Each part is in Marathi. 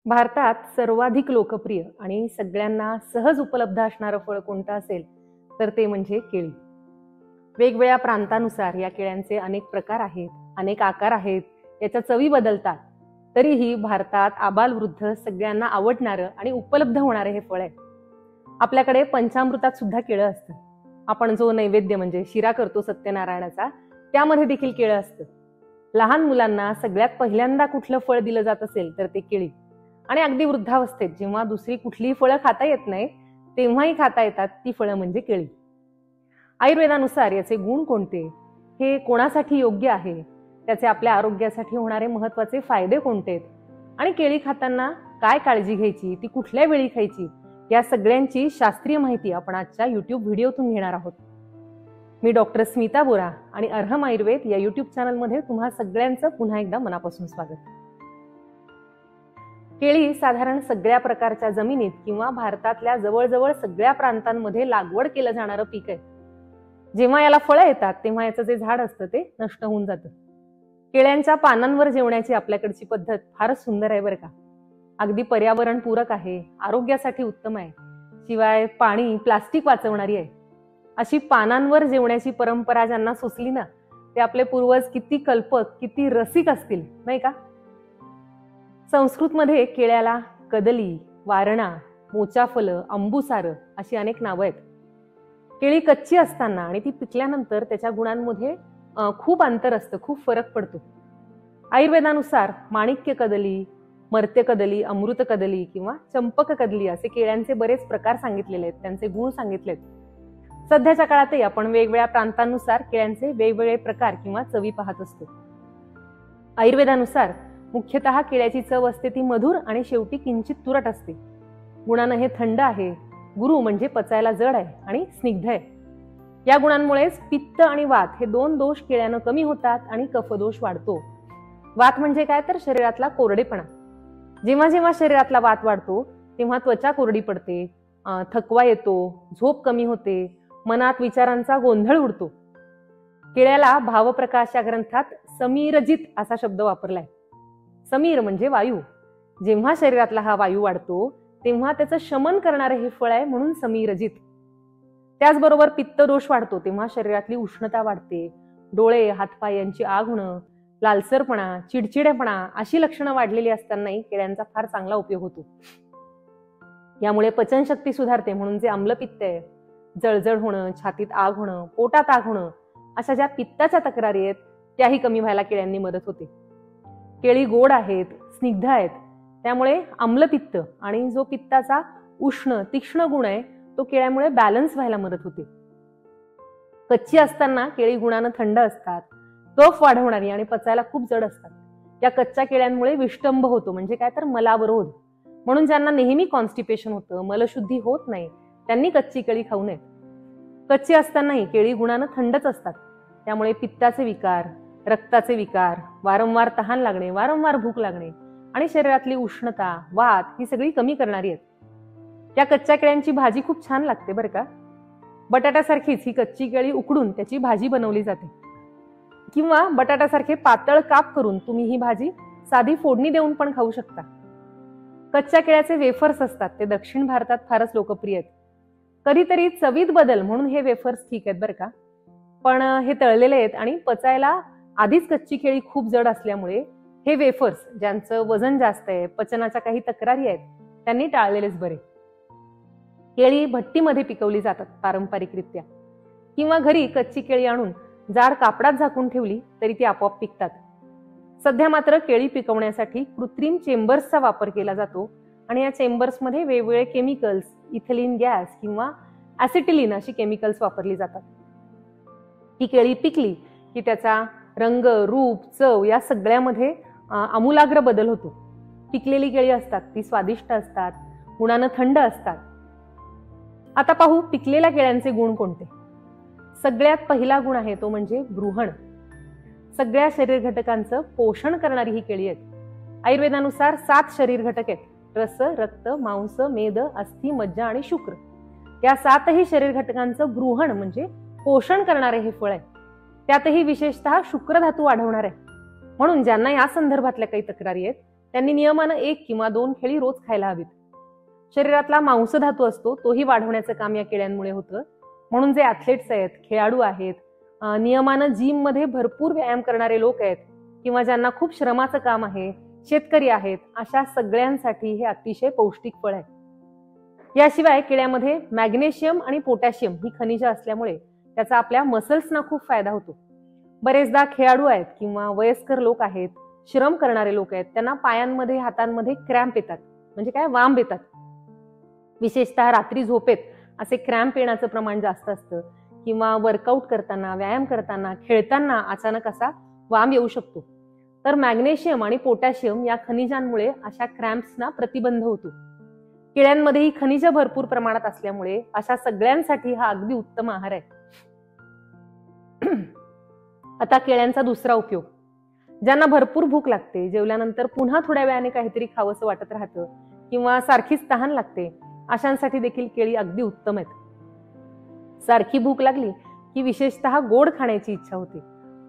भारतात सर्वाधिक लोकप्रिय आणि सगळ्यांना सहज उपलब्ध असणारं फळ कोणतं असेल तर ते म्हणजे केळी. वेगवेगळ्या प्रांतानुसार या केळ्यांचे अनेक प्रकार आहेत, अनेक आकार आहेत, याच्या चवी बदलतात. तरीही भारतात आबालवृद्ध सगळ्यांना आवडणारं आणि उपलब्ध होणारे हे फळ आहे. आपल्याकडे पंचामृतात सुद्धा केळं असतं. आपण जो नैवेद्य म्हणजे शिरा करतो सत्यनारायणाचा, त्यामध्ये देखील केळं असतं. लहान मुलांना सगळ्यात पहिल्यांदा कुठलं फळ दिलं जात असेल तर ते केळी. आणि अगदी वृद्धावस्थेत जेव्हा दुसरी कुठलीही फळं खाता येत नाही तेव्हाही खाता येतात ती फळं म्हणजे केळी. आयुर्वेदानुसार याचे गुण कोणते, हे कोणासाठी योग्य आहे, त्याचे आपल्या आरोग्यासाठी होणारे महत्वाचे फायदे कोणते आणि केळी खाताना काय काळजी घ्यायची, ती कुठल्या वेळी खायची, या सगळ्यांची शास्त्रीय माहिती आपण आजच्या युट्यूब व्हिडिओतून घेणार आहोत. मी डॉक्टर स्मिता बोरा आणि अर्हम आयुर्वेद या युट्यूब चॅनलमध्ये तुम्हा सगळ्यांचं पुन्हा एकदा मनापासून स्वागत. केळी साधारण सगळ्या प्रकारच्या जमिनीत किंवा भारतातल्या जवळजवळ सगळ्या प्रांतांमध्ये लागवड केलं जाणारं पीक आहे. जेव्हा याला फळं येतात तेव्हा याचं जे झाड असतं ते नष्ट होऊन जातं. केळ्यांच्या पानांवर जेवण्याची आपल्याकडची पद्धत फारच सुंदर आहे बरं का. अगदी पर्यावरण पूरक आहे, आरोग्यासाठी उत्तम आहे, शिवाय पाणी प्लास्टिक वाचवणारी आहे. अशी पानांवर जेवण्याची परंपरा ज्यांना सुचली ना, ते आपले पूर्वज किती कल्पक, किती रसिक असतील नाही का. संस्कृतमध्ये केळ्याला कदली, वारणा, मोचाफलं, अंबुसार अशी अनेक नावं आहेत. केळी कच्ची असताना आणि ती पिकल्यानंतर त्याच्या गुणांमध्ये खूप अंतर असतं, खूप फरक पडतो. आयुर्वेदानुसार माणिक्य कदली, मर्त्य कदली, अमृत कदली किंवा चंपक कदली असे केळ्यांचे बरेच प्रकार सांगितलेले आहेत, त्यांचे गुण सांगितलेत. सध्याच्या काळातही आपण वेगवेगळ्या प्रांतांनुसार केळ्यांचे वेगवेगळे प्रकार किंवा चवी पाहत असतो. आयुर्वेदानुसार मुख्यतः केळ्याची चव असते ती मधुर आणि शेवटी किंचित तुरट असते. गुणानं हे थंड आहे, गुरु म्हणजे पचायला जड आहे आणि स्निग्ध आहे. या गुणांमुळेच पित्त आणि वात हे दोन दोष केळ्यानं कमी होतात आणि कफदोष वाढतो. वात म्हणजे काय तर शरीरातला कोरडेपणा. जेव्हा जेव्हा शरीरातला वात वाढतो तेव्हा त्वचा कोरडी पडते, थकवा येतो, झोप कमी होते, मनात विचारांचा गोंधळ उडतो. केळ्याला भावप्रकाश या ग्रंथात समीरजित असा शब्द वापरलाय. समीर म्हणजे वायू. जेव्हा शरीरातला हा वायू वाढतो तेव्हा त्याचं शमन करणारे हे फळ आहे, म्हणून समीरजित. त्याचबरोबर पित्त दोष वाढतो तेव्हा शरीरातली उष्णता वाढते, डोळे हातपाय यांची आग होणं, लालसरपणा, चिडचिडेपणा अशी लक्षणं वाढलेली असतानाही केळ्यांचा फार चांगला उपयोग होतो. यामुळे पचनशक्ती सुधारते, म्हणून जे आम्लपित्त आहे, जळजळ होणं, छातीत आग होणं, पोटात आग होणं अशा ज्या पित्ताच्या तक्रारी आहेत त्याही कमी व्हायला केळ्यांनी मदत होते. केळी गोड आहेत, स्निग्ध आहेत, त्यामुळे आम्लपित्त आणि जो पित्ताचा उष्ण तीक्ष्ण गुण आहे तो केळ्यामुळे बॅलन्स व्हायला मदत होते. कच्ची असताना केळी गुणानं थंड असतात, कफ वाढवणारी आणि पचायला खूप जड असतात. या कच्च्या केळ्यांमुळे विष्टंभ होतो, म्हणजे काय तर मलावरोध. म्हणून ज्यांना नेहमी कॉन्स्टिपेशन होतं, मलशुद्धी होत नाही, त्यांनी कच्ची केळी खाऊ नयेत. कच्ची असतानाही केळी गुणानं थंडच असतात, त्यामुळे पित्ताचे विकार, रक्ताचे विकार, वारंवार तहान लागणे, वारंवार भूक लागणे आणि शरीरातली उष्णता, वात ही सगळी कमी करणारी आहेत. या कच्च्या केळ्यांची भाजी खूप छान लागते बरं का. बटाट्यासारखीच ही कच्ची केळी उकडून त्याची भाजी बनवली जाते, किंवा बटाट्यासारखे पातळ काप करून तुम्ही ही भाजी साधी फोडणी देऊन पण खाऊ शकता. कच्च्या केळ्याचे वेफर्स असतात, ते दक्षिण भारतात फारच लोकप्रिय आहेत. कधीतरी चवीत बदल म्हणून हे वेफर्स ठीक आहेत बरं का, पण हे तळलेले आहेत आणि पचायला आधीच कच्ची केळी खूप जड असल्यामुळे हे वेफर्स ज्यांचं वजन जास्त आहे, पचनाच्या काही तक्रारी आहेत, त्यांनी टाळलेलेच बरे. केळी भट्टीमध्ये पिकवली जातात पारंपरिकरित्या, किंवा घरी कच्ची केळी आणून जाड कापडात झाकून ठेवली तरी ती आपोआप पिकतात. सध्या मात्र केळी पिकवण्यासाठी कृत्रिम चेंबर्सचा वापर केला जातो आणि या चेंबर्समध्ये वेगवेगळे केमिकल्स, इथिलीन गॅस किंवा ऍसिटिलीन अशी केमिकल्स वापरली जातात. ही केळी पिकली की त्याचा रंग, रूप, चव या सगळ्यामध्ये आमूलाग्र बदल होतो. पिकलेली केळी असतात ती स्वादिष्ट असतात, गुणानं थंड असतात. आता पाहू पिकलेल्या केळ्यांचे गुण कोणते. सगळ्यात पहिला गुण आहे तो म्हणजे गृहण. सगळ्या शरीर घटकांचं पोषण करणारी ही केळी आहेत. आयुर्वेदानुसार 7 शरीर घटक आहेत: रस, रक्त, मांस, मेद, अस्थि, मज्जा आणि शुक्र. या 7ही शरीर घटकांचं गृहण म्हणजे पोषण करणारे हे फळ आहे. त्यातही विशेषतः शुक्रधातू वाढवणार आहे. म्हणून ज्यांना या संदर्भातल्या काही तक्रारी आहेत त्यांनी नियमानं 1 किंवा 2 केळी रोज खायला हवीत. शरीरातला मांसधातू असतो तोही वाढवण्याचं काम या केळ्यांमुळे होतं. म्हणून जे ॲथलेट्स आहेत, खेळाडू आहेत, नियमानं जिममध्ये भरपूर व्यायाम करणारे लोक आहेत किंवा ज्यांना खूप श्रमाचं काम आहे, शेतकरी आहेत, अशा सगळ्यांसाठी हे अतिशय पौष्टिक फळ आहे. याशिवाय केळ्यामध्ये मॅग्नेशियम आणि पोटॅशियम ही खनिज असल्यामुळे त्याचा आपल्या मसल्सना खूप फायदा होतो. बरेचदा खेळाडू आहेत किंवा वयस्कर लोक आहेत, श्रम करणारे लोक आहेत, त्यांना पायांमध्ये हातांमध्ये क्रॅम्प येतात, म्हणजे काय वांब येतात. विशेषतः रात्री झोपेत असे क्रॅम्प येण्याचं प्रमाण जास्त असतं किंवा वर्कआउट करताना, व्यायाम करताना, खेळताना अचानक असा वांब येऊ शकतो. तर मॅग्नेशियम आणि पोटॅशियम या खनिजांमुळे अशा क्रॅम्प्सना प्रतिबंध होतो. केळ्यांमध्ये ही खनिज भरपूर प्रमाणात असल्यामुळे अशा सगळ्यांसाठी हा अगदी उत्तम आहार आहे. आता केळ्यांचा दुसरा उपयोग. ज्यांना भरपूर भूक लागते, जेवल्यानंतर पुन्हा थोड्या वेळाने काहीतरी खावंसं वाटत राहतं किंवा सारखीच तहान लागते, अशांसाठी देखील केळी अगदी उत्तम आहेत. सारखी भूक लागली की विशेषतः गोड खाण्याची इच्छा होते.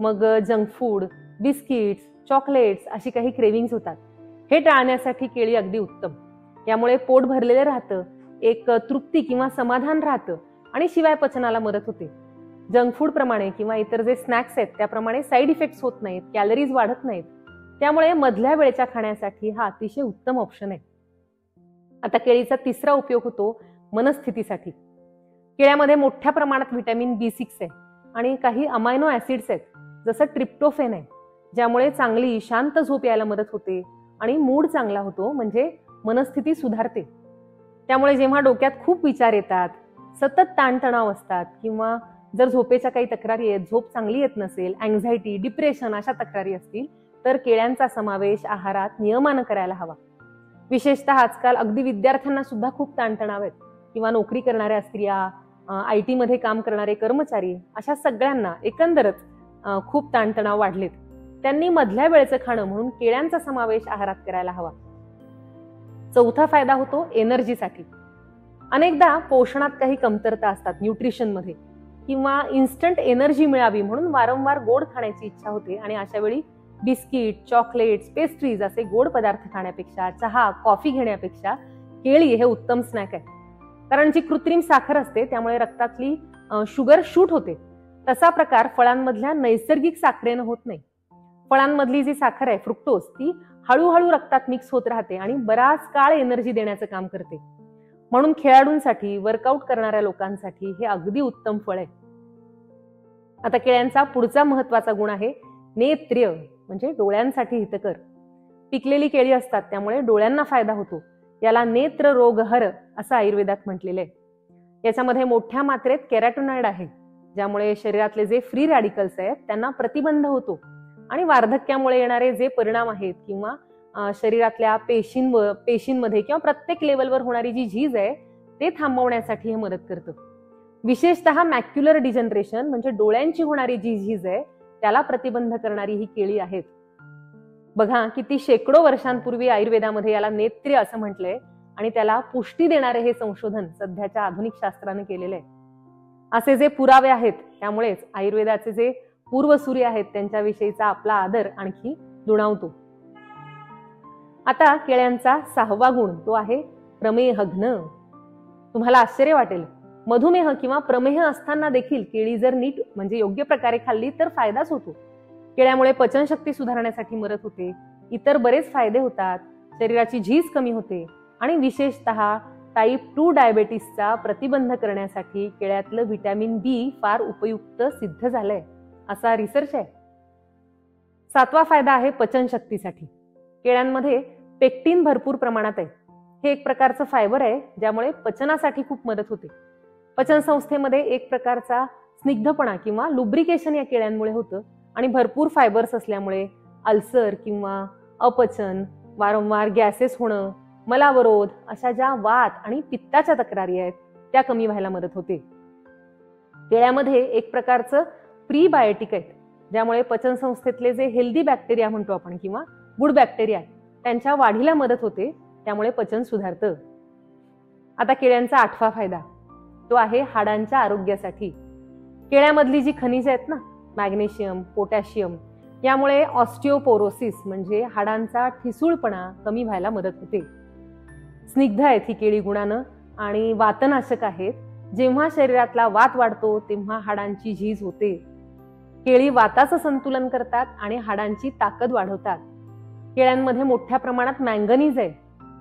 मग जंक फूड, बिस्किट्स, चॉकलेट्स अशी काही क्रेविंग्स होतात. हे टाळण्यासाठी केळी अगदी उत्तम. यामुळे पोट भरलेलं राहतं, एक तृप्ती किंवा समाधान राहतं आणि शिवाय पचनाला मदत होते. जंक फूड प्रमाणे किंवा इतर जे स्नॅक्स आहेत त्याप्रमाणे साईड इफेक्ट्स होत नाहीत, कॅलरीज वाढत नाहीत. त्यामुळे मधल्या वेळेच्या खाण्यासाठी हा अतिशय उत्तम ऑप्शन आहे. आता केळीचा तिसरा उपयोग होतो मनस्थितीसाठी. केळ्यामध्ये मोठ्या प्रमाणात व्हिटॅमिन B6 आहे आणि काही अमायनो ऍसिड्स आहेत, जसं ट्रिप्टोफेन आहे, ज्यामुळे चांगली शांत झोप यायला मदत होते आणि मूड चांगला होतो, म्हणजे मनस्थिती सुधारते. त्यामुळे जेव्हा डोक्यात खूप विचार येतात, सतत ताणतणाव असतात किंवा जर झोपेच्या काही तक्रारी आहेत, झोप चांगली येत नसेल, अँझायटी, डिप्रेशन अशा तक्रारी असतील, तर केळ्यांचा समावेश आहारात नियमानं करायला हवा. विशेषतः आजकाल अगदी विद्यार्थ्यांना सुद्धा खूप ताणतणाव आहेत किंवा नोकरी करणाऱ्या स्त्रिया, IT मध्ये काम करणारे कर्मचारी, अशा सगळ्यांना एकंदरच खूप ताणतणाव वाढलेत. त्यांनी मधल्या वेळेचं खाणं म्हणून केळ्यांचा समावेश आहारात करायला हवा. चौथा फायदा होतो एनर्जीसाठी. अनेकदा पोषणात काही कमतरता असतात न्यूट्रिशनमध्ये किंवा इन्स्टंट एनर्जी मिळावी म्हणून वारंवार गोड खाण्याची इच्छा होते आणि अशा वेळी बिस्किट, चॉकलेट्स, पेस्ट्रीज असे गोड पदार्थ खाण्यापेक्षा, चहा, कॉफी घेण्यापेक्षा केळी हे उत्तम स्नॅक आहे. कारण जी कृत्रिम साखर असते त्यामुळे रक्तातली शुगर शूट होते. तसा प्रकार फळांमधल्या नैसर्गिक साखरेनं होत नाही. फळांमधली जी साखर आहे फ्रुक्टोज, ती हळूहळू रक्तात मिक्स होत राहते आणि बराच काळ एनर्जी देण्याचं काम करते. म्हणून खेळाडूंसाठी, वर्कआउट करणाऱ्या लोकांसाठी हे अगदी उत्तम फळ आहे. आता केळ्यांचा पुढचा महत्वाचा गुण आहे नेत्र्य, म्हणजे डोळ्यांसाठी हितकर. पिकलेली केळी असतात त्यामुळे डोळ्यांना फायदा होतो. याला नेत्र रोगहर असं आयुर्वेदात म्हटलेलं आहे. याच्यामध्ये मोठ्या मात्रेत कॅरोटिनॉइड आहे, ज्यामुळे शरीरातले जे फ्री रॅडिकल्स आहेत त्यांना प्रतिबंध होतो आणि वार्धक्यामुळे येणारे जे परिणाम आहेत किंवा शरीरातल्या पेशींमध्ये किंवा प्रत्येक लेवलवर होणारी जी झीज आहे ते थांबवण्यासाठी हे मदत करतं. विशेषतः मॅक्युलर डिजनरेशन म्हणजे डोळ्यांची होणारी जी झीज आहे त्याला प्रतिबंध करणारी ही केळी आहेत. बघा किती शेकडो वर्षांपूर्वी आयुर्वेदामध्ये याला नेत्र्य असं म्हटलंय आणि त्याला पुष्टी देणारे हे संशोधन सध्याच्या आधुनिक शास्त्राने केलेलं आहे. असे जे पुरावे आहेत त्यामुळेच आयुर्वेदाचे जे पूर्वसूरी आहेत त्यांच्याविषयीचा आपला आदर आणखी दुणावतो. आता केळ्यांचा सहावा गुण तो आहे प्रमेहघ्न. तुम्हाला आश्चर्य वाटेल, मधुमेह किंवा प्रमेह असताना देखील केळी जर नीट म्हणजे योग्य प्रकारे खाल्ली तर फायदाच होतो. केळ्यामुळे पचनशक्ती सुधारण्यासाठी मदत होते, इतर बरेच फायदे होतात, शरीराची झीज कमी होते आणि विशेषतः टाईप 2 डायबेटीसचा प्रतिबंध करण्यासाठी केळ्यातलं व्हिटॅमिन B फार उपयुक्त सिद्ध झालंय, असा रिसर्च आहे. सातवा फायदा आहे पचनशक्तीसाठी. केळ्यांमध्ये पेक्टिन भरपूर प्रमाणात आहे. हे एक प्रकारचं फायबर आहे ज्यामुळे पचनासाठी खूप मदत होते. पचन संस्थेमध्ये एक प्रकारचा स्निग्धपणा किंवा लुब्रिकेशन या केळ्यांमुळे होतं आणि भरपूर फायबर्स असल्यामुळे अल्सर किंवा अपचन, वारंवार गॅसेस होणं, मलावरोध अशा ज्या वात आणि पित्ताच्या तक्रारी आहेत त्या कमी व्हायला मदत होते. केळ्यामध्ये एक प्रकारचं प्रीबायोटिक आहेत ज्यामुळे पचन संस्थेतले जे हेल्दी बॅक्टेरिया म्हणतो आपण किंवा गुड बॅक्टेरिया त्यांच्या वाढीला मदत होते, त्यामुळे पचन सुधारतं. आता केळ्यांचा आठवा फायदा तो आहे हाडांच्या आरोग्यासाठी. केळ्यामधली जी खनिजे आहेत ना, मॅग्नेशियम, पोटॅशियम, यामुळे ऑस्टिओपोरोसिस म्हणजे हाडांचा ठिसूळपणा कमी व्हायला मदत होते. स्निग्ध आहेत ही केळी गुणानं आणि वातनाशक आहेत. जेव्हा शरीरातला वात वाढतो तेव्हा हाडांची झीज होते. केळी वाताचं संतुलन करतात आणि हाडांची ताकद वाढवतात. केळ्यांमध्ये मोठ्या प्रमाणात मँगनीज आहे.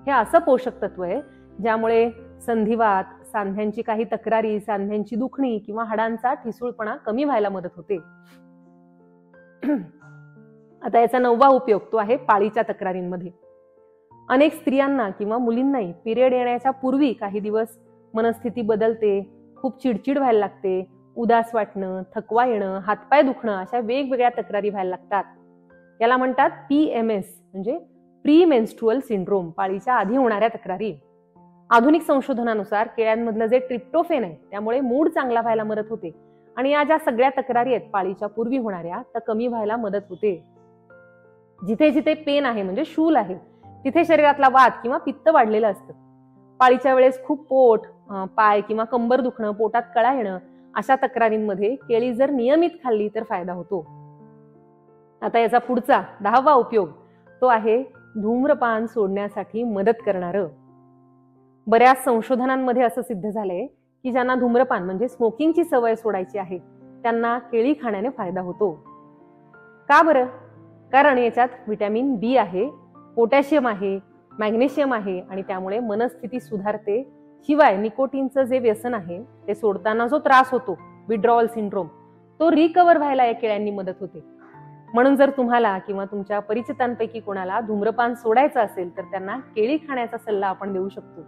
हे असं पोषक तत्व आहे ज्यामुळे संधिवात, सांध्यांची काही तक्रारी, सांध्यांची दुखणी किंवा हाडांचा ठिसूळपणा कमी व्हायला मदत होते. आता याचा 9वा उपयोग तो आहे पाळीच्या तक्रारींमध्ये. अनेक स्त्रियांना किंवा मुलींनाही पिरियड येण्याच्या पूर्वी काही दिवस मनस्थिती बदलते, खूप चिडचिड व्हायला लागते, उदास वाटणं, थकवा येणं, हातपाय दुखणं अशा वेगवेगळ्या तक्रारी व्हायला लागतात. याला म्हणतात PMS म्हणजे प्री मेन्स्ट्रुअल सिंड्रोम, पाळीच्या आधी होणाऱ्या तक्रारी. आधुनिक संशोधनानुसार केळ्यांमधलं जे ट्रिप्टोफेन आहे त्यामुळे मूड चांगला व्हायला मदत होते आणि या ज्या सगळ्या तक्रारी आहेत पाळीच्या पूर्वी होणाऱ्या त्या कमी व्हायला मदत होते. जिथे जिथे पेन आहे म्हणजे शूल आहे तिथे शरीरातला वात किंवा पित्त वाढलेलं असतं. पाळीच्या वेळेस खूप पोट, पाय किंवा कंबर दुखणं, पोटात कळा येणं अशा तक्रारींमध्ये केळी जर नियमित खाल्ली तर फायदा होतो. आता याचा पुढचा 10वा उपयोग तो आहे धूम्रपान सोडण्यासाठी मदत करणारं. बऱ्याच संशोधनांमध्ये असं सिद्ध झालंय की ज्यांना धूम्रपान म्हणजे स्मोकिंगची सवय सोडायची आहे त्यांना केळी खाण्याने फायदा होतो. का बरं? कारण याच्यात व्हिटॅमिन B आहे, पोटॅशियम आहे, मॅग्नेशियम आहे आणि त्यामुळे मनस्थिती सुधारते. शिवाय निकोटीनचं जे व्यसन आहे ते सोडताना जो त्रास होतो विड्रॉवल सिंड्रोम तो रिकव्हर व्हायला या केळ्यांनी मदत होते. म्हणून जर तुम्हाला किंवा तुमच्या परिचितांपैकी कोणाला धूम्रपान सोडायचं असेल तर त्यांना केळी खाण्याचा सल्ला आपण देऊ शकतो.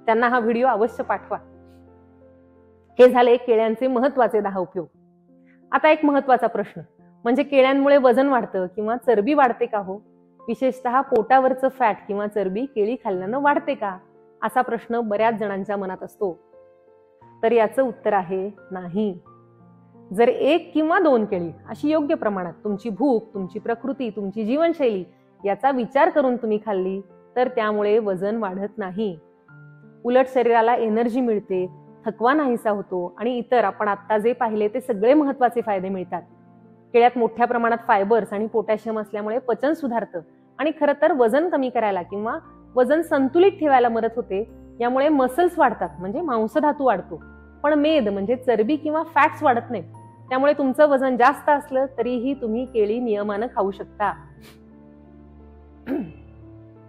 त्यांना हा व्हिडिओ अवश्य पाठवा. हे झाले केळ्यांचे महत्वाचे 10 उपयोग. आता एक महत्वाचा प्रश्न म्हणजे केळ्यांमुळे वजन वाढतं किंवा चरबी वाढते का हो? विशेषतः पोटावरचं फॅट किंवा चरबी केळी खाल्ल्यानं वाढते का? असा प्रश्न बऱ्याच जणांच्या मनात असतो. तर याचं उत्तर आहे नाही. जर 1 किंवा 2 केळी अशी योग्य प्रमाणात तुमची भूक, तुमची प्रकृती, तुमची जीवनशैली याचा विचार करून तुम्ही खाल्ली तर त्यामुळे वजन वाढत नाही. उलट शरीराला एनर्जी मिळते, थकवा नाहीसा होतो आणि इतर आपण आता जे पाहिले ते सगळे महत्वाचे फायदे मिळतात. केळ्यात मोठ्या प्रमाणात फायबर्स आणि पोटॅशियम असल्यामुळे पचन सुधारतं आणि खरं तर वजन कमी करायला किंवा वजन संतुलित ठेवायला मदत होते. यामुळे मसल्स वाढतात म्हणजे मांसधातू वाढतो, पण मेद म्हणजे चरबी किंवा फॅट्स वाढत नाहीत. त्यामुळे तुमचं वजन जास्त असलं तरीही तुम्ही केळी नियमानं खाऊ शकता.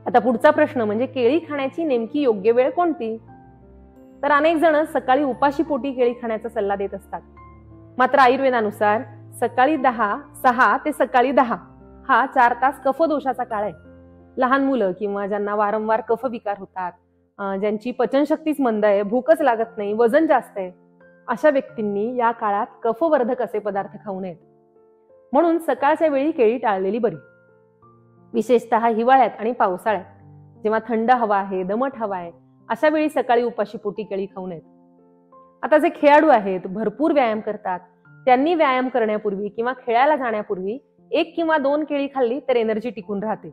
आता पुढचा प्रश्न म्हणजे केळी खाण्याची नेमकी योग्य वेळ कोणती? तर अनेक जण सकाळी उपाशी पोटी केळी खाण्याचा सल्ला देत असतात. मात्र आयुर्वेदानुसार सकाळी 6 ते सकाळी 10 हा 4 तास कफदोषाचा काळ आहे. लहान मुलं किंवा ज्यांना वारंवार कफविकार होतात, ज्यांची पचनशक्तीच मंद आहे, भूकच लागत नाही, वजन जास्त आहे, अशा व्यक्तींनी या काळात कफवर्धक असे पदार्थ खाऊ नयेत. म्हणून सकाळच्या वेळी केळी टाळलेली बरी. विशेषतः हिवाळ्यात आणि पावसाळ्यात जेव्हा थंड हवा आहे, दमट हवा आहे अशा वेळी सकाळी उपाशी पोटी केळी खाऊ नयेत. आता जे खेळाडू आहेत, भरपूर व्यायाम करतात, त्यांनी व्यायाम करण्यापूर्वी किंवा खेळायला जाण्यापूर्वी 1 किंवा 2 केळी खाल्ली तर एनर्जी टिकून राहते.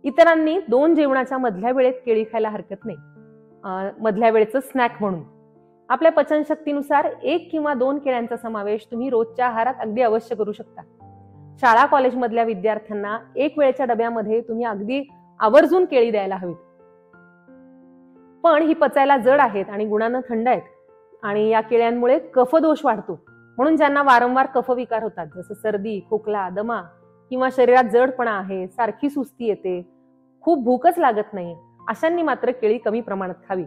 इतरांनी 2 जेवणाच्या मधल्या वेळेत केळी खायला हरकत नाही, मधल्या वेळेचं स्नॅक म्हणून. आपल्या पचनशक्तीनुसार 1 किंवा 2 केळ्यांचा समावेश तुम्ही रोजच्या आहारात अगदी अवश्य करू शकता. शाळा कॉलेजमधल्या विद्यार्थ्यांना 1 वेळेच्या डब्यामध्ये तुम्ही अगदी आवर्जून केळी द्यायला हवीत. पण ही पचायला जड आहेत आणि गुणांना थंड आहेत आणि या केळ्यांमुळे कफदोष वाढतो. म्हणून ज्यांना वारंवार कफविकार होतात जसं सर्दी, खोकला, दमा किंवा शरीरात जडपणा आहे, सारखी सुस्ती येते, खूप भूकच लागत नाही, अशांनी मात्र केळी कमी प्रमाणात खावी.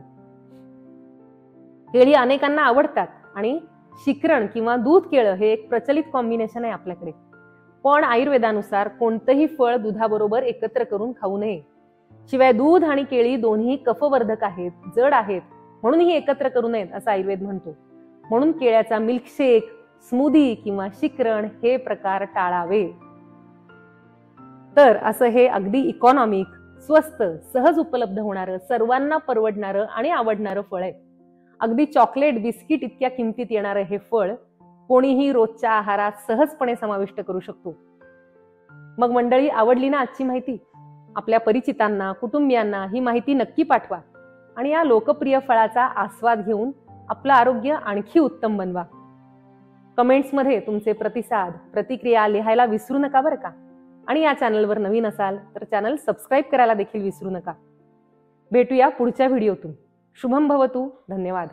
केळी अनेकांना आवडतात आणि शिकरण किंवा दूध केळं हे एक प्रचलित कॉम्बिनेशन आहे आपल्याकडे. पण आयुर्वेदानुसार कोणतंही फळ दुधाबरोबर एकत्र करून खाऊ नये. शिवाय दूध आणि केळी दोन्ही कफवर्धक आहेत, जड आहेत, म्हणून ही एकत्र करू नयेत असं आयुर्वेद म्हणतो. म्हणून केळ्याचा मिल्कशेक, स्मूदी किंवा शिकरण हे प्रकार टाळावे. तर असं हे अगदी इकॉनॉमिक, स्वस्त, सहज उपलब्ध होणारं, सर्वांना परवडणारं आणि आवडणारं फळ आहे. अगदी चॉकलेट, बिस्किट इतक्या किमतीत येणारं हे फळ कोणीही रोजच्या आहारात सहजपणे समाविष्ट करू शकतो. मग मंडळी, आवडली ना आजची माहिती? आपल्या परिचितांना, कुटुंबियांना ही माहिती नक्की पाठवा आणि या लोकप्रिय फळाचा आस्वाद घेऊन आपलं आरोग्य आणखी उत्तम बनवा. कमेंट्समध्ये तुमचे प्रतिसाद, प्रतिक्रिया लिहायला विसरू नका बरं का. आणि या चॅनलवर नवीन असाल तर चॅनल सबस्क्राईब करायला देखील विसरू नका. भेटूया पुढच्या व्हिडिओतून. शुभम भवतु. धन्यवाद.